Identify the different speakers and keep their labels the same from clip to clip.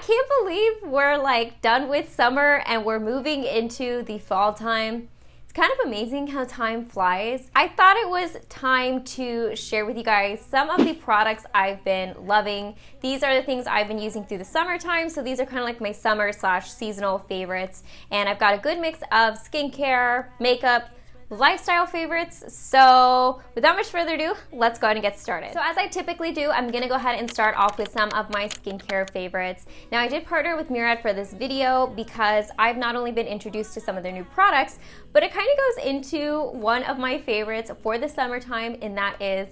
Speaker 1: can't believe we're like done with summer and we're moving into the fall time. It's kind of amazing how time flies. I thought it was time to share with you guys some of the products I've been loving. These are the things I've been using through the summertime, so these are kind of like my summer/seasonal favorites. And I've got a good mix of skincare, makeup, lifestyle favorites. So without much further ado, let's go ahead and get started. So as I typically do, I'm gonna go ahead and start off with some of my skincare favorites. Now I did partner with Murad for this video because I've not only been introduced to some of their new products, but it kind of goes into one of my favorites for the summertime, and that is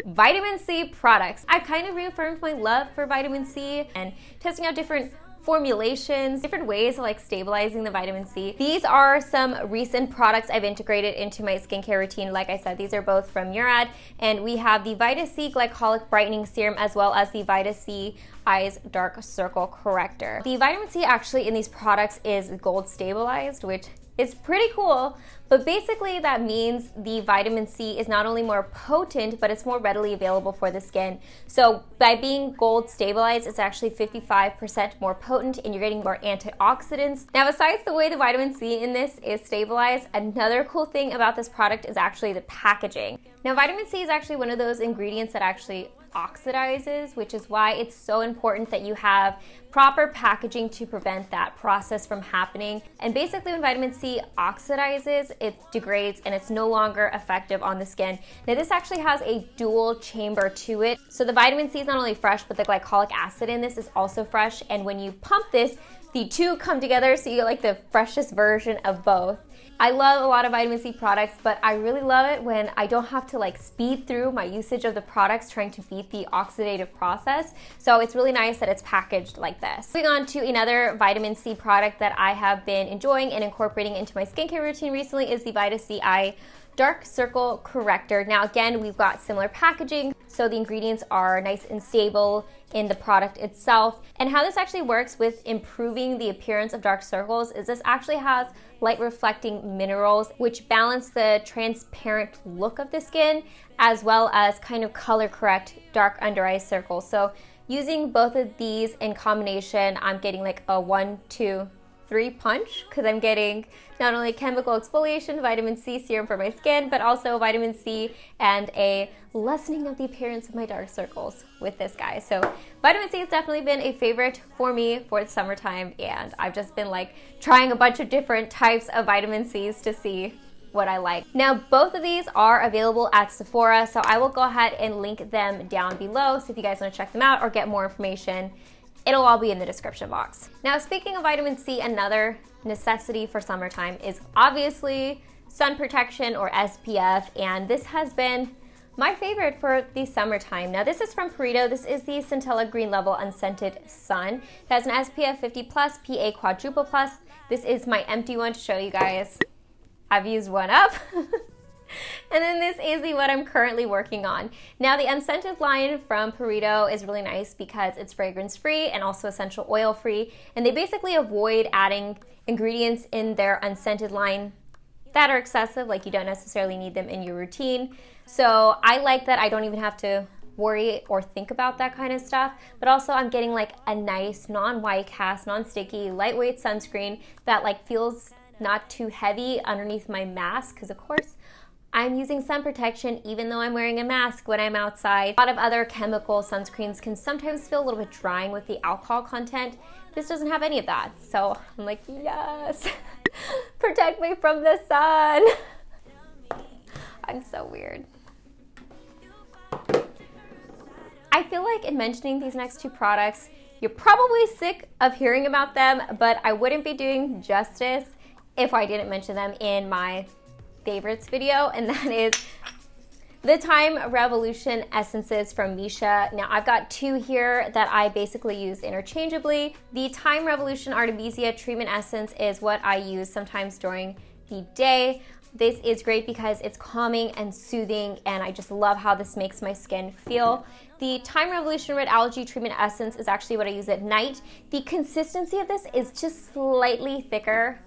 Speaker 1: vitamin C products. I've kind of reaffirmed my love for vitamin C and testing out different formulations, different ways of like stabilizing the vitamin C. These are some recent products I've integrated into my skincare routine. Like I said, these are both from Murad, and we have the Vita C Glycolic Brightening Serum as well as the Vita C Eyes Dark Circle Corrector. The vitamin C actually in these products is gold stabilized, which is pretty cool, but basically that means the vitamin C is not only more potent, but it's more readily available for the skin. So by being gold stabilized, it's actually 55% more potent and you're getting more antioxidants. Now, besides the way the vitamin C in this is stabilized, another cool thing about this product is actually the packaging. Now, vitamin C is actually one of those ingredients that actually oxidizes, which is why it's so important that you have proper packaging to prevent that process from happening. And basically when vitamin C oxidizes, it degrades and it's no longer effective on the skin. Now this actually has a dual chamber to it. So the vitamin C is not only fresh, but the glycolic acid in this is also fresh. And when you pump this, the two come together so you get like the freshest version of both. I love a lot of vitamin C products, but I really love it when I don't have to like speed through my usage of the products trying to beat the oxidative process. So it's really nice that it's packaged like this. Moving on to another vitamin C product that I have been enjoying and incorporating into my skincare routine recently is the Vita C Eye Dark Circle Corrector. Now again, we've got similar packaging, so the ingredients are nice and stable in the product itself. And how this actually works with improving the appearance of dark circles is this actually has light reflecting minerals which balance the transparent look of the skin as well as kind of color correct dark under eye circles. So using both of these in combination, I'm getting like a 1, 2, 3 punch because I'm getting not only chemical exfoliation, vitamin C serum for my skin, but also vitamin C and a lessening of the appearance of my dark circles with this guy. So vitamin C has definitely been a favorite for me for the summertime, and I've just been like trying a bunch of different types of vitamin C's to see what I like. Now, both of these are available at Sephora, so I will go ahead and link them down below. So if you guys want to check them out or get more information, it'll all be in the description box. Now, speaking of vitamin C, another necessity for summertime is obviously sun protection or SPF, and this has been my favorite for the summertime. Now, this is from Perito. This is the Centella Green Level Unscented Sun. It has an SPF 50+, PA Quadruple Plus. This is my empty one to show you guys. I've used one up. And then this is the one I'm currently working on. Now the unscented line from Perito is really nice because it's fragrance free and also essential oil free, and they basically avoid adding ingredients in their unscented line that are excessive, like you don't necessarily need them in your routine. So I like that I don't even have to worry or think about that kind of stuff, but also I'm getting like a nice non-white cast, non-sticky, lightweight sunscreen that like feels not too heavy underneath my mask, because of course I'm using sun protection even though I'm wearing a mask when I'm outside. A lot of other chemical sunscreens can sometimes feel a little bit drying with the alcohol content. This doesn't have any of that. So I'm like, yes, protect me from the sun. I'm so weird. I feel like in mentioning these next two products, you're probably sick of hearing about them, but I wouldn't be doing justice if I didn't mention them in my favorites video, and that is the Time Revolution essences from Misha. Now I've got two here that I basically use interchangeably. The Time Revolution Artemisia Treatment Essence is what I use sometimes during the day. This is great because it's calming and soothing, and I just love how this makes my skin feel. The Time Revolution Red Algae Treatment Essence is actually what I use at night. The consistency of this is just slightly thicker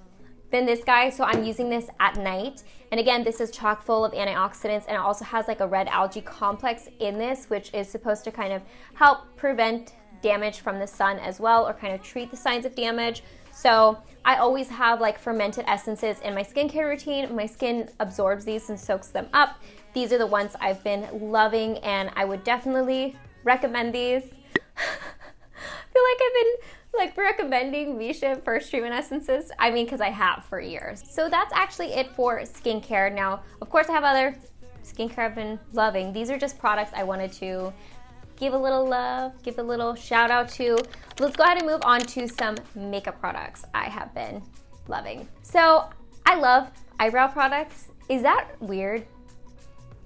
Speaker 1: than this guy, so I'm using this at night. And again, this is chock full of antioxidants, and it also has like a red algae complex in this, which is supposed to kind of help prevent damage from the sun as well, or kind of treat the signs of damage. So I always have like fermented essences in my skincare routine. My skin absorbs these and soaks them up. These are the ones I've been loving, and I would definitely recommend these. I feel like I've been like recommending Visha first treatment essences. I mean, because I have for years. So that's actually it for skincare. Now, of course, I have other skincare I've been loving. These are just products I wanted to give a little love, give a little shout out to. Let's go ahead and move on to some makeup products I have been loving. So I love eyebrow products. Is that weird?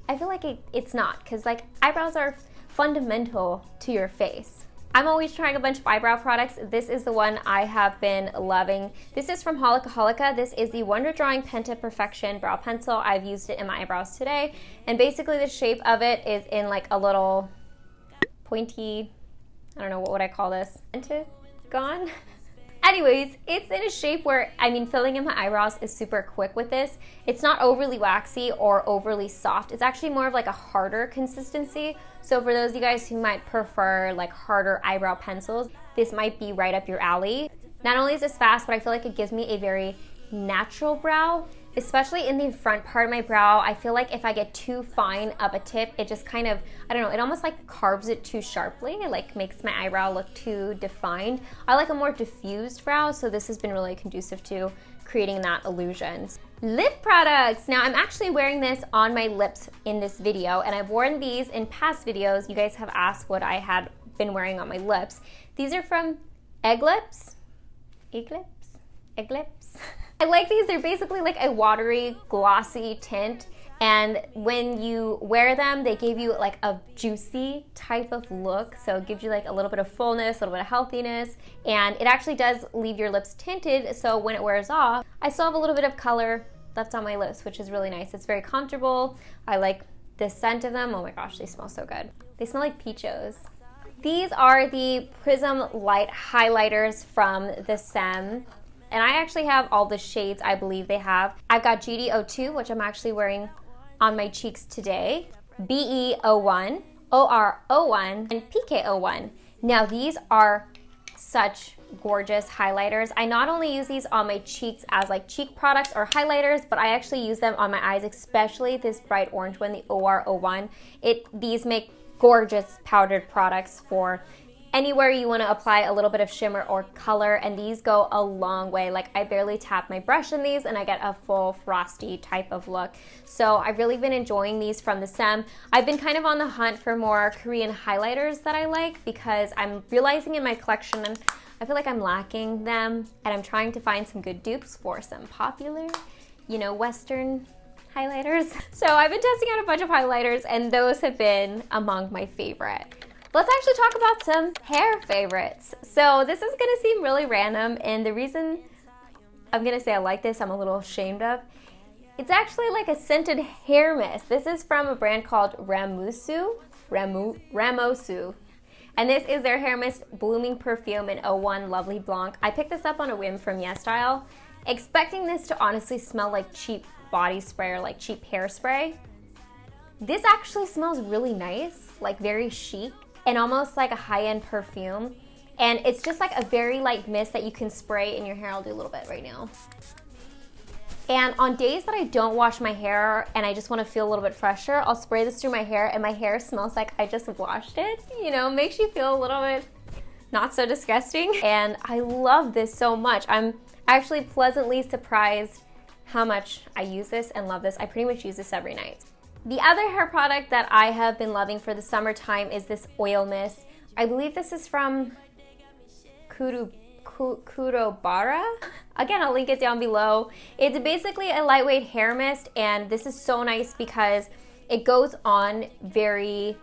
Speaker 1: I feel like it's not, because like eyebrows are fundamental to your face. I'm always trying a bunch of eyebrow products. This is the one I have been loving. This is from Holika. This is the Wonder Drawing Penta Perfection Brow Pencil. I've used it in my eyebrows today. And basically the shape of it is in like a little pointy, I don't know, what would I call this? Pentagon? Anyways, it's in a shape where, I mean, filling in my eyebrows is super quick with this. It's not overly waxy or overly soft. It's actually more of like a harder consistency. So for those of you guys who might prefer like harder eyebrow pencils, this might be right up your alley. Not only is this fast, but I feel like it gives me a very natural brow, especially in the front part of my brow. I feel like if I get too fine of a tip, it just kind of, I don't know, it almost like carves it too sharply. It like makes my eyebrow look too defined. I like a more diffused brow, so this has been really conducive to creating that illusion. Lip products. Now I'm actually wearing this on my lips in this video, and I've worn these in past videos. You guys have asked what I had been wearing on my lips. These are from Egglips. I like these. They're basically like a watery, glossy tint, and when you wear them, they give you like a juicy type of look. So it gives you like a little bit of fullness, a little bit of healthiness, and it actually does leave your lips tinted, so when it wears off, I still have a little bit of color left on my lips, which is really nice. It's very comfortable. I like the scent of them. Oh my gosh, they smell so good. They smell like peachos. These are the Prism Light Highlighters from the Sem. And I actually have all the shades I believe they have. I've got GD02, which I'm actually wearing on my cheeks today, BE01, OR01, and PK01. Now these are such gorgeous highlighters. I not only use these on my cheeks as like cheek products or highlighters, but I actually use them on my eyes, especially this bright orange one, the OR01. These make gorgeous powdered products for anywhere you want to apply a little bit of shimmer or color, and these go a long way. Like I barely tap my brush in these and I get a full frosty type of look. So I've really been enjoying these from the Sem. I've been kind of on the hunt for more Korean highlighters that I like, because I'm realizing in my collection and I feel like I'm lacking them, and I'm trying to find some good dupes for some popular, you know, Western highlighters. So I've been testing out a bunch of highlighters, and those have been among my favorite. Let's actually talk about some hair favorites. So this is gonna seem really random, and the reason I'm gonna say I like this, I'm a little ashamed of. It's actually like a scented hair mist. This is from a brand called Ramosu. And this is their hair mist blooming perfume in 01 Lovely Blanc. I picked this up on a whim from YesStyle, expecting this to honestly smell like cheap body spray or like cheap hairspray. This actually smells really nice, like very chic, and almost like a high-end perfume. And it's just like a very light mist that you can spray in your hair. I'll do a little bit right now. And on days that I don't wash my hair and I just want to feel a little bit fresher, I'll spray this through my hair, and my hair smells like I just washed it. You know, makes you feel a little bit not so disgusting. And I love this so much. I'm actually pleasantly surprised how much I use this and love this. I pretty much use this every night. The other hair product that I have been loving for the summertime is this oil mist. I believe this is from Kurobara. Again, I'll link it down below. It's basically a lightweight hair mist, and this is so nice because it goes on very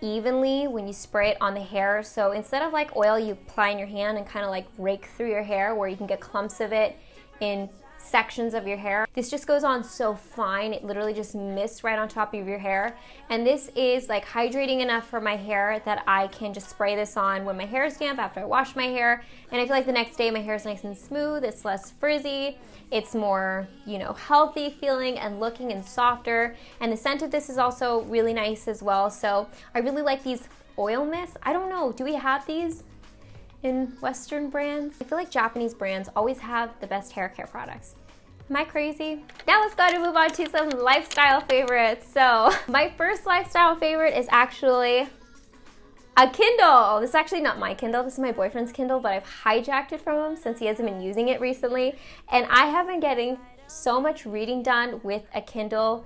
Speaker 1: evenly when you spray it on the hair. So instead of like oil you apply in your hand and kind of like rake through your hair where you can get clumps of it in sections of your hair, this just goes on so fine. It literally just mists right on top of your hair, and this is like hydrating enough for my hair that I can just spray this on when my hair is damp after I wash my hair, and I feel like the next day my hair is nice and smooth. It's less frizzy, it's more, you know, healthy feeling and looking and softer, and the scent of this is also really nice as well. So I really like these oil mists. I don't know, do we have these in Western brands. I feel like Japanese brands always have the best hair care products. Am I crazy? Now let's go ahead and move on to some lifestyle favorites. So my first lifestyle favorite is actually a Kindle. This is actually not my Kindle, this is my boyfriend's Kindle, but I've hijacked it from him since he hasn't been using it recently. And I have been getting so much reading done with a Kindle.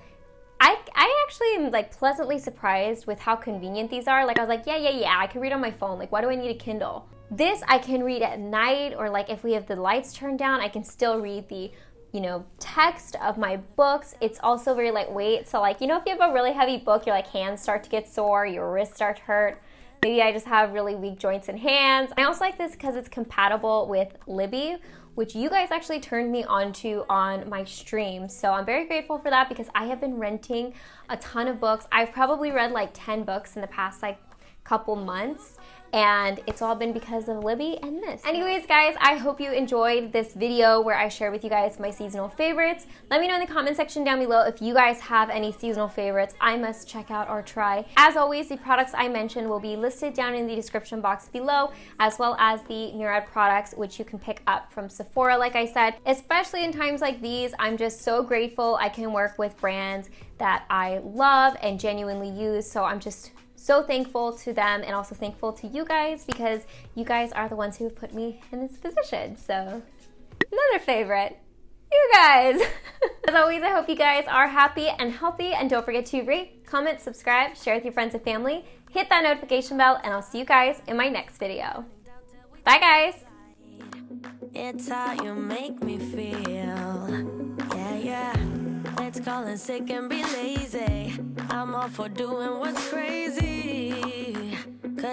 Speaker 1: I actually am like pleasantly surprised with how convenient these are. Like I was like, yeah, I can read on my phone. Like why do I need a Kindle? This I can read at night, or like if we have the lights turned down, I can still read the, you know, text of my books. It's also very lightweight. So like, you know, if you have a really heavy book, your like hands start to get sore, your wrists start to hurt. Maybe I just have really weak joints and hands. I also like this because it's compatible with Libby, which you guys actually turned me onto on my stream. So I'm very grateful for that because I have been renting a ton of books. I've probably read like 10 books in the past like couple months. And it's all been because of Libby and this. Anyways, guys, I hope you enjoyed this video where I share with you guys my seasonal favorites. Let me know in the comment section down below if you guys have any seasonal favorites I must check out or try. As always, the products I mentioned will be listed down in the description box below, as well as the Murad products, which you can pick up from Sephora, like I said. Especially in times like these, I'm just so grateful I can work with brands that I love and genuinely use. So I'm just so thankful to them and also thankful to you guys because you guys are the ones who have put me in this position. So another favorite, you guys. As always, I hope you guys are happy and healthy, and don't forget to rate, comment, subscribe, share with your friends and family, hit that notification bell, and I'll see you guys in my next video. Bye guys.
Speaker 2: It's how you make me feel. Yeah. Let's call in sick and be lazy. I'm all for doing what's crazy.